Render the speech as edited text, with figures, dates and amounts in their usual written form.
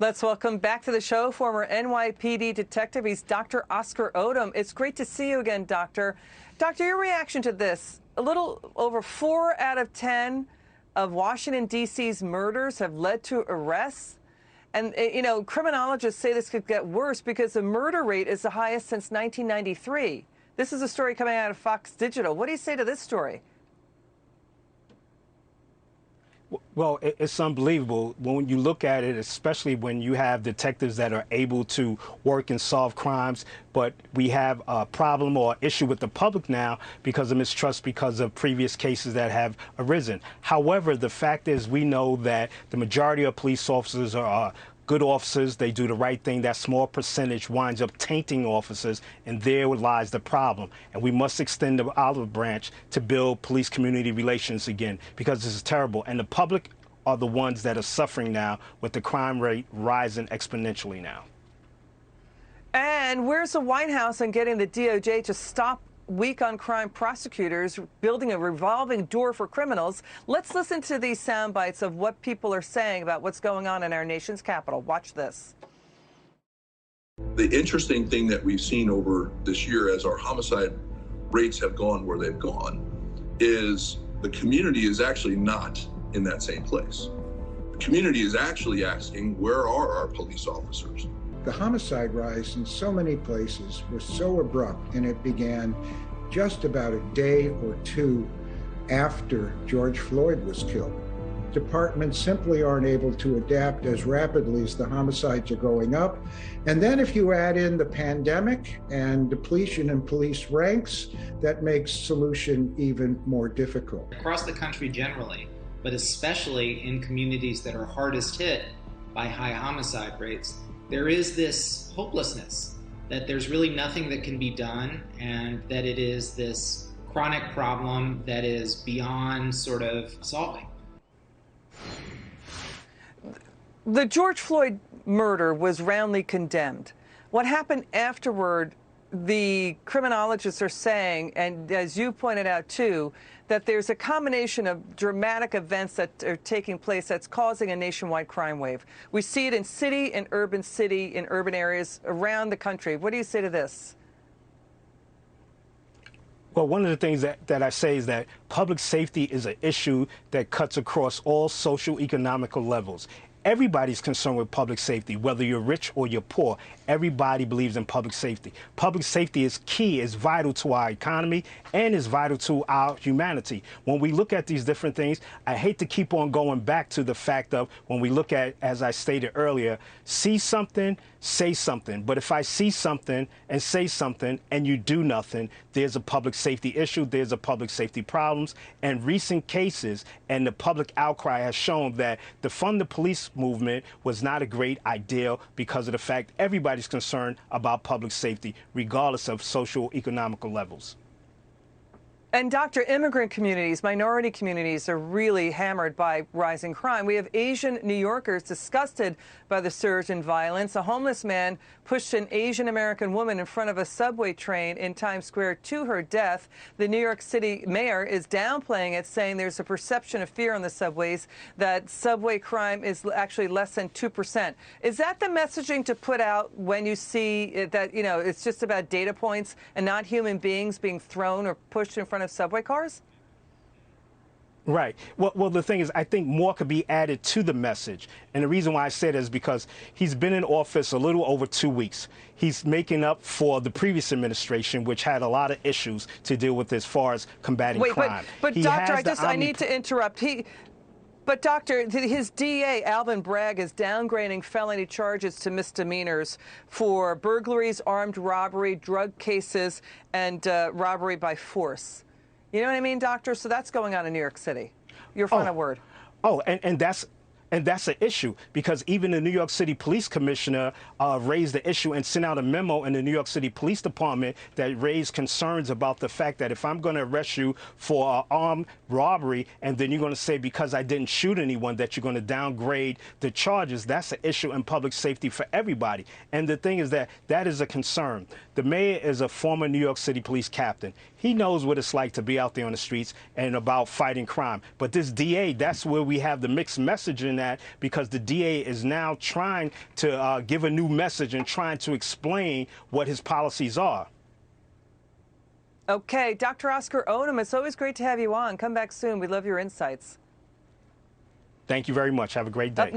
Let's welcome back to the show former NYPD detective. He's Dr. Oscar Odom. It's great to see you again, Doctor. Doctor, your reaction to this. A little over 4 out of 10 of Washington, D.C.'s murders have led to arrests. And, you know, criminologists say this could get worse because the murder rate is the highest since 1993. This is a story coming out of Fox Digital. What do you say to this story? Well, it's unbelievable when you look at it, especially when you have detectives that are able to work and solve crimes. But we have a problem or issue with the public now because of mistrust because of previous cases that have arisen. However, the fact is we know that the majority of police officers are good officers. They do the right thing. That small percentage winds up tainting officers, and there lies the problem. And we must extend the olive branch to build police-community relations again, because this is terrible. And the public are the ones that are suffering now with the crime rate rising exponentially now. And where's the White House on getting the DOJ to stop weak-on-crime prosecutors building a revolving door for criminals? Let's listen to these sound bites of what people are saying about what's going on in our nation's capital. Watch this. The interesting thing that we've seen over this year as our homicide rates have gone where they've gone is the community is actually not in that same place. The community is actually asking, where are our police officers? The homicide rise in so many places was so abrupt, and it began just about a day or two after George Floyd was killed. Departments simply aren't able to adapt as rapidly as the homicides are going up. And then if you add in the pandemic and depletion in police ranks, that makes solution even more difficult. Across the country generally, but especially in communities that are hardest hit by high homicide rates, there is this hopelessness that there's really nothing that can be done, and that it is this chronic problem that is beyond sort of solving. The George Floyd murder was roundly condemned. What happened afterward, the criminologists are saying, and as you pointed out too, that there's a combination of dramatic events that are taking place that's causing a nationwide crime wave. We see it in city and urban areas around the country. What do you say to this? Well, one of the things that I say is that public safety is an issue that cuts across all social economical levels. Everybody's concerned with public safety, whether you're rich or you're poor. Everybody believes in public safety. Public safety is key, is vital to our economy, and is vital to our humanity. When we look at these different things, I hate to keep on going back to the fact of when we look at, as I stated earlier, see something, say something. But if I see something and say something and you do nothing, there's a public safety issue, there's a public safety problems. And recent cases and the public outcry has shown that the fund the police movement was not a great idea because of the fact everybody's concerned about public safety, regardless of social economical levels. And Doctor, immigrant communities, minority communities are really hammered by rising crime. We have Asian New Yorkers disgusted by the surge in violence. A homeless man pushed an Asian American woman in front of a subway train in Times Square to her death. The New York City mayor is downplaying it, saying there's a perception of fear on the subways, that subway crime is actually less than 2%. Is that the messaging to put out when you see that, you know, it's just about data points and not human beings being thrown or pushed in front of subway cars? Right. Well, the thing is, I think more could be added to the message. And the reason why I said it is because he's been in office a little over 2 weeks. He's making up for the previous administration, which had a lot of issues to deal with as far as combating crime. But Doctor, I need to interrupt. But Doctor, his DA, Alvin Bragg, is downgrading felony charges to misdemeanors for burglaries, armed robbery, drug cases, and robbery by force. You know what I mean, Doctor? So that's going on in New York City. Your final word. Oh, and that's an issue because even the New York City Police Commissioner raised the issue and sent out a memo in the New York City Police Department that raised concerns about the fact that if I'm going to arrest you for armed robbery and then you're going to say because I didn't shoot anyone that you're going to downgrade the charges, that's an issue in public safety for everybody. And the thing is that is a concern. The mayor is a former New York City police captain. He knows what it's like to be out there on the streets and about fighting crime. But this DA, that's where we have the mixed messaging that because the DA is now trying to give a new message and trying to explain what his policies are. Okay, Dr. Oscar Odom, it's always great to have you on. Come back soon. We love your insights. Thank you very much. Have a great day.